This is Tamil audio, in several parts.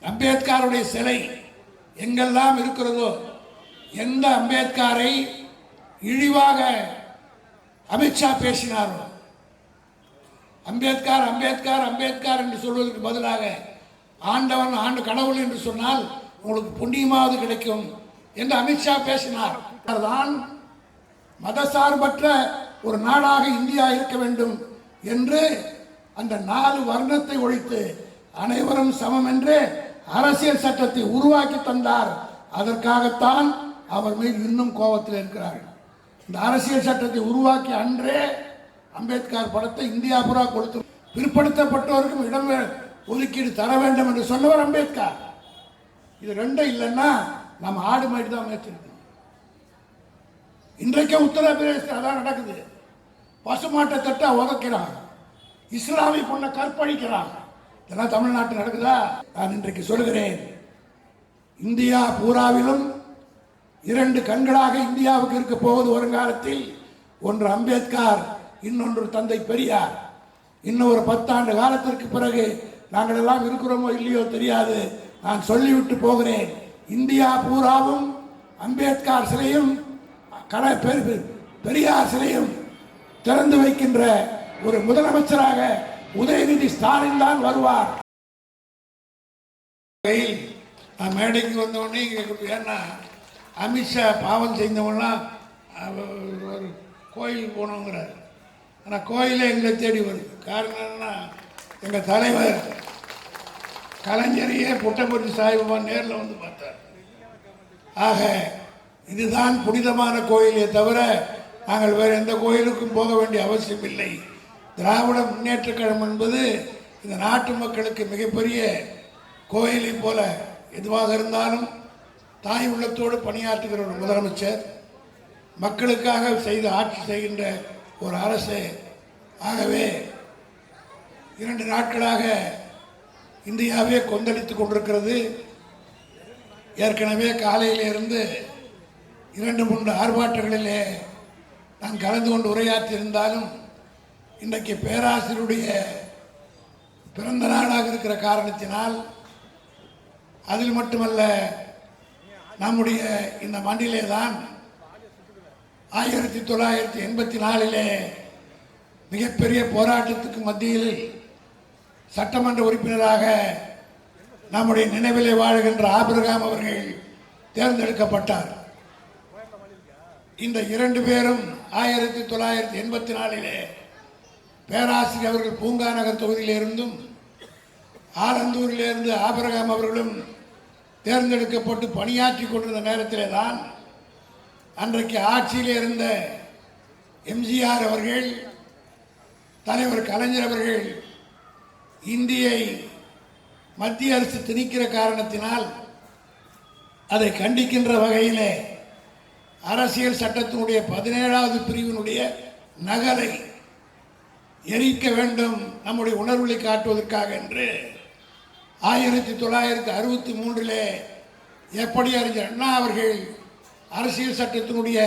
அம்பேத்கருடைய சிலை எங்கெல்லாம் இருக்கிறதோ, எந்த அம்பேத்கரை இழிவாக அமித்ஷா பேசினாரோ, அம்பேத்கர் அம்பேத்கர் அம்பேத்கர் என்று சொல்வதற்கு பதிலாக ஆண்டவன் கடவுள் என்று சொன்னால் உங்களுக்கு புண்ணியமாவது கிடைக்கும் என்று அமித்ஷா பேசினார். தான் மதசார்பற்ற ஒரு நாடாக இந்தியா இருக்க வேண்டும் என்று அந்த 4 வர்ணத்தை ஒழித்து அனைவரும் சமம் என்று அரசியல் சட்டத்தை உருவாக்கி தந்தார். அதற்காகத்தான் அவர் மீது இன்னும் கோபத்தில் இருக்கிறார்கள். இந்த அரசியல் சட்டத்தை உருவாக்கி அன்றே அம்பேத்கர் படத்தை இந்தியா பூரா கொடுத்து பிற்படுத்தப்பட்டவருக்கும் இடம் ஒதுக்கீடு தர வேண்டும் என்று சொன்னவர் அம்பேத்கர். இது ரெண்டும் இல்லைன்னா நம்ம ஆடு மாடி தான் மேய்ச்சிருக்கோம். இன்றைக்கே உத்தரப்பிரதேசத்தில் அதான் நடக்குது. பசுமாட்டை தட்டா உதைக்கிறான், இஸ்லாமிய பொண்ணை கற்பழிக்கிறான். இதெல்லாம் தமிழ்நாட்டில் நடக்குதா? நான் இன்றைக்கு சொல்கிறேன், இந்தியா பூராவிலும் 2 கண்களாக இந்தியாவுக்கு இருக்க போவது வருங்காலத்தில். ஒன்று அம்பேத்கர், இன்னொன்று தந்தை பெரியார். இன்னும் ஒரு 10 ஆண்டு காலத்திற்கு பிறகு நாங்கள் எல்லாம் இருக்கிறோமோ இல்லையோ தெரியாது. நான் சொல்லிவிட்டு போகிறேன், இந்தியா பூராவும் அம்பேத்கர் சிலையும் பெரியார் சிலையும் திறந்து வைக்கின்ற ஒரு முதலமைச்சராக உதயநிதி ஸ்டாலின் தான் வருவார். நான் மேடைக்கு வந்தவொடனே ஏன்னா அமித்ஷா பாவம் செய்தவங்களாம் ஒரு கோயில் போனோங்கிறார். ஆனால் கோயிலே எங்களை தேடி வருது. காரணம் என்னன்னா, எங்கள் தலைவர் கலைஞரையே புட்டபர்த்தி சாஹிபா நேரில் வந்து பார்த்தார். ஆக இதுதான் புனிதமான கோயிலே தவிர நாங்கள் வேறு எந்த கோயிலுக்கும் போக வேண்டிய அவசியம் இல்லை. திராவிட முன்னேற்ற கழகம் என்பது இந்த நாட்டு மக்களுக்கு மிகப்பெரிய கோயிலை போல எதுவாக இருந்தாலும் தாய் உள்ளத்தோடு பணியாற்றுகிற ஒரு முதலமைச்சர், மக்களுக்காக ஆட்சி செய்கின்ற ஒரு அரசு. ஆகவே 2 நாட்களாக இந்தியாவே கொந்தளித்துக் கொண்டிருக்கிறது. ஏற்கனவே காலையிலிருந்து 2-3 ஆர்ப்பாட்டங்களிலே நான் கலந்து கொண்டு உரையாற்றி இருந்தாலும் இன்றைக்கு பேராசிரியருடைய பிறந்த நாளாக இருக்கிற காரணத்தினால், அதில் மட்டுமல்ல நம்முடைய இந்த மண்ணிலே தான் 1984 மிகப்பெரிய போராட்டத்துக்கு மத்தியில் சட்டமன்ற உறுப்பினராக நம்முடைய நினைவிலே வாழுகின்ற ஆபிரகாம் அவர்கள் தேர்ந்தெடுக்கப்பட்டார். இந்த 2 பேரும் 1984 பேராசிரியர் அவர்கள் பூங்கா நகர் தொகுதியிலிருந்தும் ஆலந்தூரிலிருந்து ஆபிரகாம் அவர்களும் தேர்ந்தெடுக்கப்பட்டு பணியாற்றி கொண்டிருந்த நேரத்திலே தான் அன்றைக்கு ஆட்சியில் இருந்த எம்ஜிஆர் அவர்கள், தலைவர் கலைஞர் அவர்கள் இந்தியை மத்திய அரசு திணிக்கிற காரணத்தினால் அதை கண்டிக்கின்ற வகையிலே அரசியல் சட்டத்தினுடைய 17வது பிரிவினுடைய நகலை எரிக்க வேண்டும் நம்முடைய உணர்வுகளை காட்டுவதற்காக என்று 1963 எப்படி அறிஞர் அண்ணா அவர்கள் அரசியல் சட்டத்தினுடைய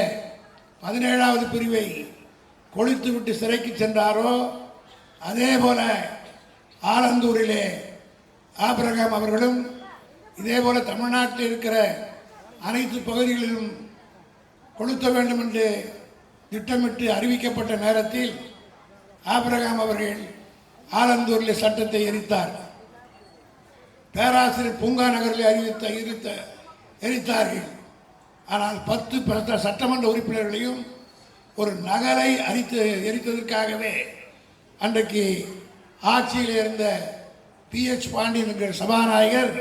17வது பிரிவை கொளுத்துவிட்டு சிறைக்கு சென்றாரோ, அதே போல ஆலந்தூரிலே ஆபிரகாம் அவர்களும் இதே போல தமிழ்நாட்டில் இருக்கிற அனைத்து பகுதிகளிலும் கொளுத்த வேண்டும் என்று திட்டமிட்டு அறிவிக்கப்பட்ட நேரத்தில் ஆபிரகாம் அவர்கள் ஆலந்தூரில் சட்டத்தை எரித்தார். பேராசிரியர் பூங்கா நகரில் எரித்தார்கள். ஆனால் 10 சட்டமன்ற உறுப்பினர்களையும் ஒரு நகரை எரித்ததற்காகவே அன்றைக்கு ஆட்சியில் இருந்த PH பாண்டியன் என்கிற சபாநாயகர்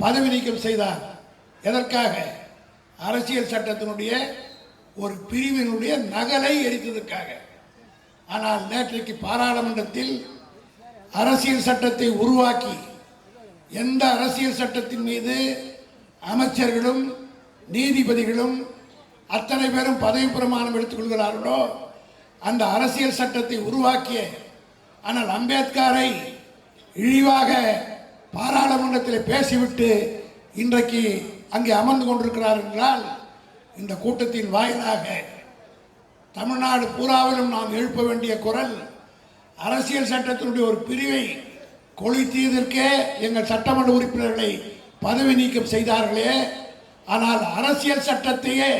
பதவி நீக்கம் செய்தார். எதற்காக? அரசியல் சட்டத்தினுடைய ஒரு பிரிவினுடைய நகலை எரித்ததற்காக. ஆனால் நேற்றைக்கு பாராளுமன்றத்தில் அரசியல் சட்டத்தை உருவாக்கி எந்த அரசியல் சட்டத்தின் மீது அமைச்சர்களும் நீதிபதிகளும் அத்தனை பேரும் பதவி பிரமாணம் எடுத்துக் கொள்கிறார்களோ அந்த அரசியல் சட்டத்தை உருவாக்கிய ஆனால் அம்பேத்கரை இழிவாக பாராளுமன்றத்தில் பேசிவிட்டு இன்றைக்கு அங்கே அமர்ந்து கொண்டிருக்கிறார் என்றால், இந்த கூட்டத்தின் வாயிலாக தமிழ்நாடு பூராவிலும் நாம் எழுப்ப வேண்டிய குரல் அரசியல் சட்டத்தினுடைய ஒரு பிரிவை கொளுத்தியதற்கே எங்கள் சட்டமன்ற உறுப்பினர்களை பதவி நீக்கம் செய்தார்களே, ஆனால் அரசியல் சட்டத்தையே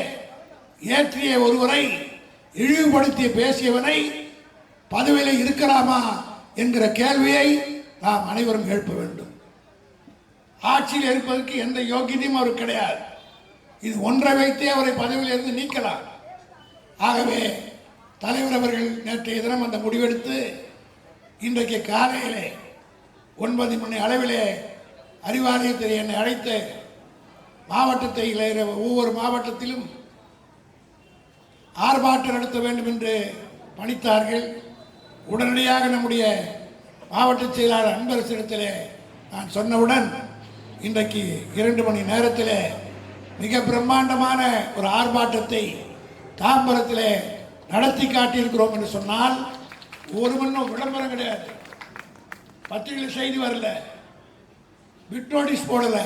ஏற்றிய ஒருவரை இழிவுபடுத்திய பேசியவனை பதவியில் இருக்கலாமா என்கிற கேள்வியை நாம் அனைவரும் எழுப்ப வேண்டும். ஆட்சியில் இருப்பதற்கு எந்த யோகியதையும் அவருக்கு கிடையாது. இது ஒன்றை வைத்தே அவரை பதவியில் இருந்து நீக்கலாம். ஆகவே தலைவர் அவர்கள் நேற்றைய தினம் அந்த முடிவெடுத்து இன்றைக்கு காலையிலே 9 மணி அளவிலே அறிவாலயத்தில் என்னை அழைத்து மாவட்டத்தை ஒவ்வொரு மாவட்டத்திலும் ஆர்ப்பாட்டம் நடத்த வேண்டும் என்று பணித்தார்கள். உடனடியாக நம்முடைய மாவட்ட செயலாளர் அன்பரசிடத்திலே நான் சொன்னவுடன் இன்றைக்கு 2 மணி நேரத்தில் மிக பிரம்மாண்டமான ஒரு ஆர்ப்பாட்டத்தை தாம்பரத்தில் நடத்தி காட்டியிருக்கிறோம் என்று சொன்னால் ஒரு மண்ணும் விளம்பரம் கிடையாது, பத்திரிகை செய்தி வரல, பிட் நோட்டீஸ் போடல.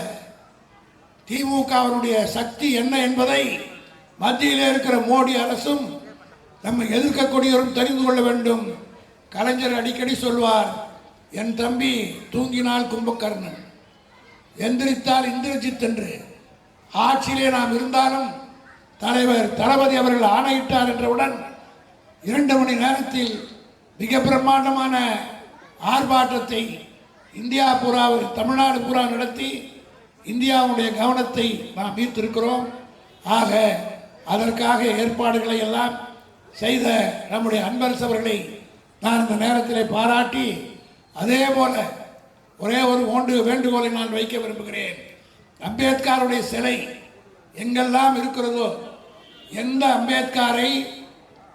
திமுகவினுடைய சக்தி என்ன என்பதை மத்தியில் இருக்கிற மோடி அரசும் நம்மை எதிர்க்கக்கூடியவரும் தெரிந்து கொள்ள வேண்டும். கலைஞர் அடிக்கடி சொல்வார், என் தம்பி தூங்கினால் கும்பகர்ணன், எந்திரித்தால் இந்திரஜித் என்று. ஆட்சியிலே நாம் இருந்தாலும் தலைவர் தளபதி அவர்கள் ஆணையிட்டார் என்றவுடன் 2 மணி நேரத்தில் மிக பிரம்மாண்டமான ஆர்ப்பாட்டத்தை இந்தியா பூரா, தமிழ்நாடு பூரா நடத்தி இந்தியாவுடைய கவனத்தை நாம் ஈர்த்திருக்கிறோம். ஆக அதற்காக ஏற்பாடுகளை எல்லாம் செய்த நம்முடைய அன்பரசு அவர்களை நான் இந்த நேரத்தில் பாராட்டி, அதே போல ஒரே ஒரு வேண்டுகோளை நான் வைக்க விரும்புகிறேன். அம்பேத்கருடைய சிலை எங்கெல்லாம் இருக்கிறதோ, எந்த அம்பேத்கரை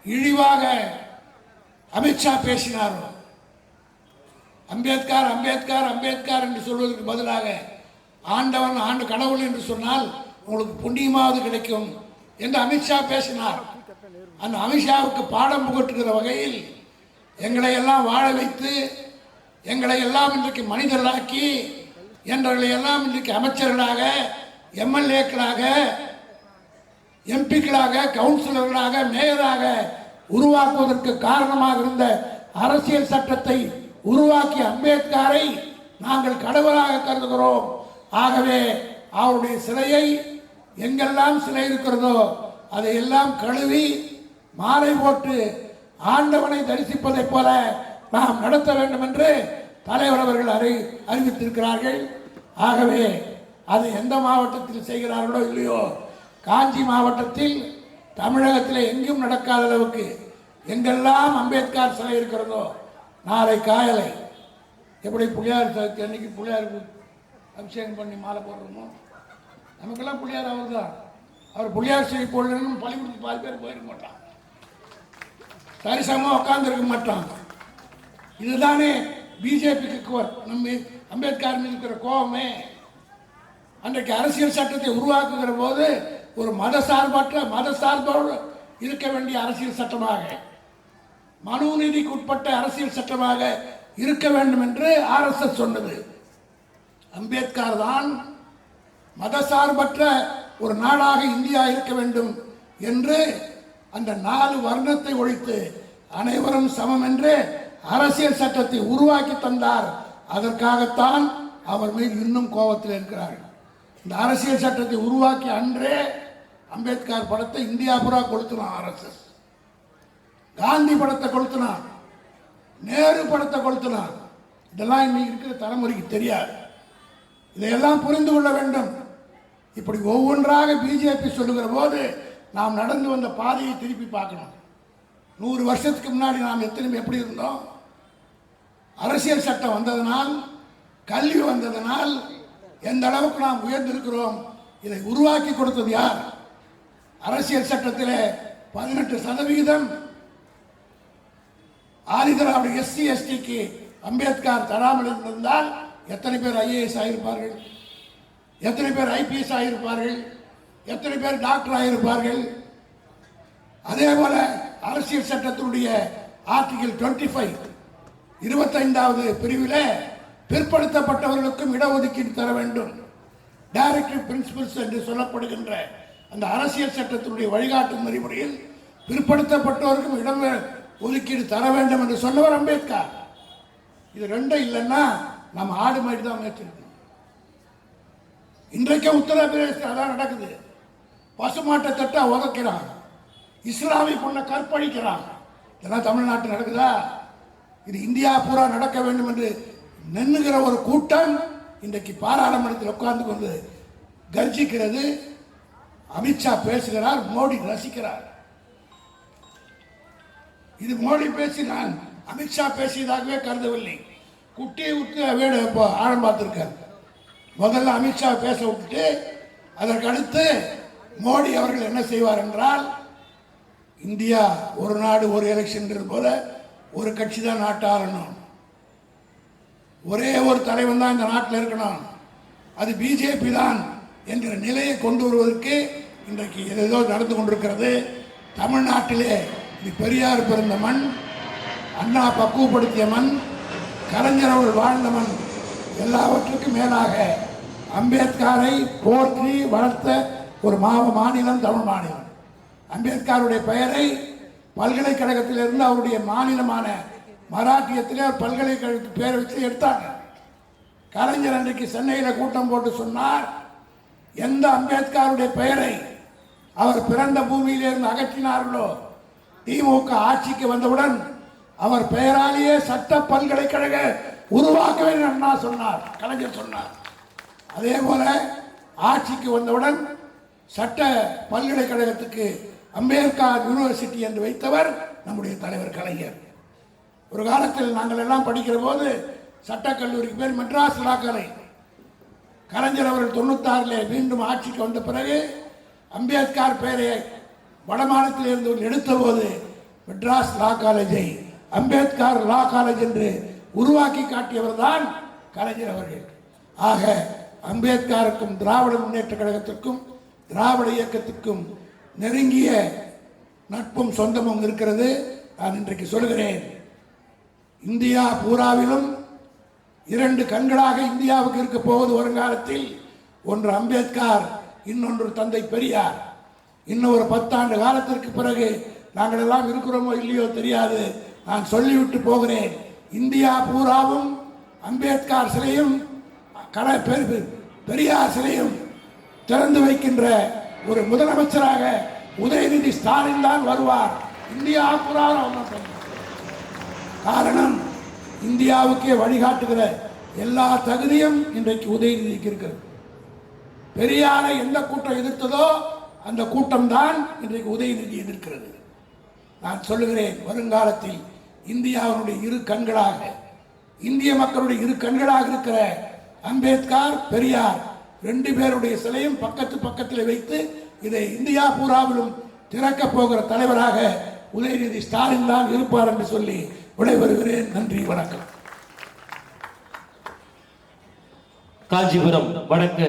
இழிவாக அமித்ஷா பேசினாரோ, அம்பேத்கர் அம்பேத்கர் அம்பேத்கர் என்று சொல்வதற்கு பதிலாக ஆண்டவன் கடவுள் என்று சொன்னால் உங்களுக்கு புண்ணியமாவது கிடைக்கும் என்று அமித்ஷா பேசினார். அந்த அமித்ஷாவுக்கு பாடம் புகட்டுகிற வகையில் எங்களை எல்லாம் வாழ வைத்து, எங்களை எல்லாம் இன்றைக்கு மனிதர்களாக்கி, எங்களை எல்லாம் இன்றைக்கு அமைச்சர்களாக, எம்எல்ஏக்களாக, எம்பிக்களாக, கவுன்சிலர்களாக, மேயராக உருவாக்குவதற்கு காரணமாக இருந்த அரசியல் சட்டத்தை உருவாக்கிய அம்பேத்கரை நாங்கள் கடவுளாக கருதுகிறோம். ஆகவே அவருடைய சிலையை எங்கெல்லாம் சிலை இருக்கிறதோ அதையெல்லாம் கழுவி மாலை போட்டு ஆண்டவனை தரிசிப்பதைப் போல நாம் நடத்த வேண்டும் என்று தலைவர் அவர்கள் அறிவித்திருக்கிறார்கள். ஆகவே அது எந்த மாவட்டத்தில் செய்கிறார்களோ இல்லையோ, காஞ்சி மாவட்டத்தில் தமிழகத்தில் எங்கும் நடக்காத அளவுக்கு எங்கெல்லாம் அம்பேத்கர் சிலை இருக்கிறதோ, நாளை காயலை எப்படி புளியார் சதுர்த்தி அன்னைக்கு புளியாருக்கு அபிஷேகம் பண்ணி மாலை போடுறோமோ, நமக்கெல்லாம் புளியார் அவர் தான். அவர் புளியார் சிலை போடலன்னு பள்ளிக்கூடத்துக்கு 4 பேர் போயிருக்க மாட்டான், சரிசமமாக உட்கார்ந்துருக்க மாட்டான். இதுதானே பிஜேபிக்கு நம்ம அம்பேத்கர் மீது இருக்கிற கோபமே. அன்றைக்கு அரசியல் சட்டத்தை உருவாக்குகிற போது ஒரு மதசார்போடு இருக்க வேண்டிய அரசியல் சட்டமாக, மனுநீதிக்கு உட்பட்ட அரசியல் சட்டமாக இருக்க வேண்டும் என்று ஆர்எஸ்எஸ் சொன்னது. அம்பேத்கர் தான் மதசார்பற்ற ஒரு நாடாக இந்தியா இருக்க வேண்டும் என்று அந்த 4 வர்ணத்தை ஒழித்து அனைவரும் சமம் என்று அரசியல் சட்டத்தை உருவாக்கி தந்தார். அதற்காகத்தான் அவர் மீது இன்னும் கோபத்தில் இருக்கிறார்கள். இந்த அரசியல் சட்டத்தை உருவாக்கி அன்றே அம்பேத்கர் படத்தை இந்தியா பூரா கொளுத்தினான் ஆர்எஸ்எஸ். காந்தி படத்தை கொளுத்தினான், நேரு படத்தை கொளுத்தினான். இதெல்லாம் இன்னைக்கு இருக்கிற தலைமுறைக்கு தெரியாது. இதையெல்லாம் புரிந்து கொள்ள வேண்டும். இப்படி ஒவ்வொன்றாக பிஜேபி சொல்லுகிற போது நாம் நடந்து வந்த பாதையை திருப்பி பார்க்கணும். 100 வருஷத்துக்கு முன்னாடி நாம் எப்படி இருந்தோம்? அரசியல் சட்டம் வந்ததனால், கல்வி வந்ததனால் எந்த அளவுக்கு நாம் உயர்ந்திருக்கிறோம். இதை உருவாக்கி கொடுத்தது யார்? அரசியல் சட்டத்தில் 18% ஆதிதிராவிட எஸ்சி எஸ்டிக்கு அம்பேத்கர் தராமல் இருந்திருந்தால் எத்தனை பேர் ஐஏஎஸ் ஆகியிருப்பார்கள், எத்தனை பேர் ஐபிஎஸ் ஆகியிருப்பார்கள், எத்தனை பேர் டாக்டர் ஆகியிருப்பார்கள். அதே போல அரசியல் சட்டத்தினுடைய ஆர்டிகல் 25 25வது பிரிவில் பிற்படுத்தப்பட்டவர்களுக்கும் இடஒதுக்கீடு தர வேண்டும். டைரக்டிவ் பிரின்சிபல்ஸ் என்று சொல்லப்படுகின்ற அந்த அரசியல் சட்டத்தினுடைய வழிகாட்டு நெறிமுறையில் பிற்படுத்தப்பட்டவருக்கும் இடம் ஒதுக்கீடு தர வேண்டும் என்று சொன்னவர் அம்பேத்கர். இது 2 இல்லைன்னா நம்ம ஆடு மாடி தான் மேய்ச்சிருக்கணும். இன்றைக்கும் உத்தரப்பிரதேசத்தில் அதான் நடக்குது. பசுமாட்டை தட்டா உதைக்கிறான், இஸ்லாமிய பொண்ணை கற்பழிக்கிறான். இதெல்லாம் தமிழ்நாட்டில் நடக்குதா? இது இந்தியா பூரா நடக்க வேண்டும் என்று நின்னுகிற ஒரு கூட்டம் இன்றைக்கு பாராளுமன்றத்தில் உட்கார்ந்து கொண்டு கர்ஜிக்கிறது. அமித்ஷா பேசுகிறார், மோடி ரசிக்கிறார். இது மோடி பேசினான், அமித்ஷா பேசியதாகவே கருதவில்லை. குட்டியை விட்டு வீடு இப்போ ஆழம் பார்த்திருக்கார். முதல்ல அமித்ஷா பேச விட்டுட்டு அதற்கு அடுத்து மோடி அவர்கள் என்ன செய்வார் என்றால், இந்தியா ஒரு நாடு ஒரு எலெக்ஷன் போல ஒரு கட்சி தான் நாட்டை ஆளணும், ஒரே ஒரு தலைவன் தான் இந்த நாட்டில் இருக்கணும், அது பிஜேபி தான் என்கிற நிலையை கொண்டு வருவதற்கு இன்றைக்கு ஏதோ நடந்து கொண்டிருக்கிறது. தமிழ்நாட்டிலே இது பெரியார் பிறந்த மண், அண்ணா பக்குவப்படுத்திய மண், கலைஞர் அவர்கள் வாழ்ந்த மண். எல்லாவற்றுக்கும் மேலாக அம்பேத்கரை போற்றி வளர்த்த ஒரு மாநிலம் தமிழ் மாநிலம். அம்பேத்கருடைய பெயரை பல்கலைக்கழகத்திலிருந்து அவருடைய மாநிலமான மராட்டியத்திலே ஒரு பல்கலைக்கழகத்துக்கு பேரை வச்சு எடுத்தாங்க. கலைஞர் அன்றைக்கு சென்னையில் கூட்டம் போட்டு சொன்னார், எந்த அம்பேத்கருடைய பெயரை அவர் பிறந்த பூமியிலிருந்து அகற்றினார்களோ, திமுக ஆட்சிக்கு வந்தவுடன் அவர் பெயராலேயே சட்ட பல்கலைக்கழக உருவாக்க வேண்டும் அண்ணா சொன்னார், கலைஞர் சொன்னார். அதே போல ஆட்சிக்கு வந்தவுடன் சட்ட பல்கலைக்கழகத்துக்கு அம்பேத்கர் யூனிவர்சிட்டி என்று வைத்தவர் நம்முடைய தலைவர் கலைஞர். ஒரு காலத்தில் நாங்கள் எல்லாம் படிக்கிற போது சட்டக்கல்லூரிக்கு பேர் மெட்ராஸ் லா காலேஜ். கலைஞர் அவர்கள் 96 மீண்டும் ஆட்சிக்கு வந்த பிறகு அம்பேத்கர் பெயரை வடமாநிலத்தில் இருந்து எடுத்த போது மெட்ராஸ் லா காலேஜை அம்பேத்கர் லா காலேஜ் என்று உருவாக்கி காட்டியவர் தான் கலைஞர் அவர்கள். ஆக அம்பேத்கருக்கும் திராவிட முன்னேற்ற கழகத்திற்கும் திராவிட இயக்கத்துக்கும் நெருங்கிய நட்பும் சொந்தமும் இருக்கிறது. நான் இன்றைக்கு சொல்கிறேன், இந்தியா பூராவிலும் 2 கண்களாக இந்தியாவுக்கு இருக்க போவது வருங்காலத்தில். ஒன்று அம்பேத்கர், இன்னொன்று தந்தை பெரியார். இன்னும் ஒரு 10 ஆண்டு காலத்திற்கு பிறகு நாங்கள் எல்லாம் இருக்கிறோமோ இல்லையோ தெரியாது. நான் சொல்லிவிட்டு போகிறேன், இந்தியா பூராவும் அம்பேத்கர் சிலையும் பெரியார் சிலையும் திறந்து வைக்கின்ற ஒரு முதலமைச்சராக உதயநிதி ஸ்டாலின் தான் வருவார். இந்தியா பூராவும். காரணம், இந்தியாவுக்கே வழிகாட்டுகிற எல்லா தகுதியும் இன்றைக்கு உதயநிதிக்கு இருக்கிறது. பெரியாரை எந்த கூட்டம் எதிர்த்ததோ அந்த கூட்டம் தான் இன்றைக்கு உதயநிதி எதிர்க்கிறது. நான் சொல்லுகிறேன், வருங்காலத்தில் இந்தியாவுடைய 2 கண்களாக, இந்திய மக்களுடைய 2 கண்களாக இருக்கிற அம்பேத்கர் பெரியார் 2 பேருடைய சிலையும் பக்கத்தில் வைத்து இதை இந்தியா பூராவிலும் திறக்க போகிற தலைவராக உதயநிதி ஸ்டாலின் தான் இருப்பார் என்று சொல்லி விடைபெறுகிறேன். நன்றி, வணக்கம். காஞ்சிபுரம் வடக்கு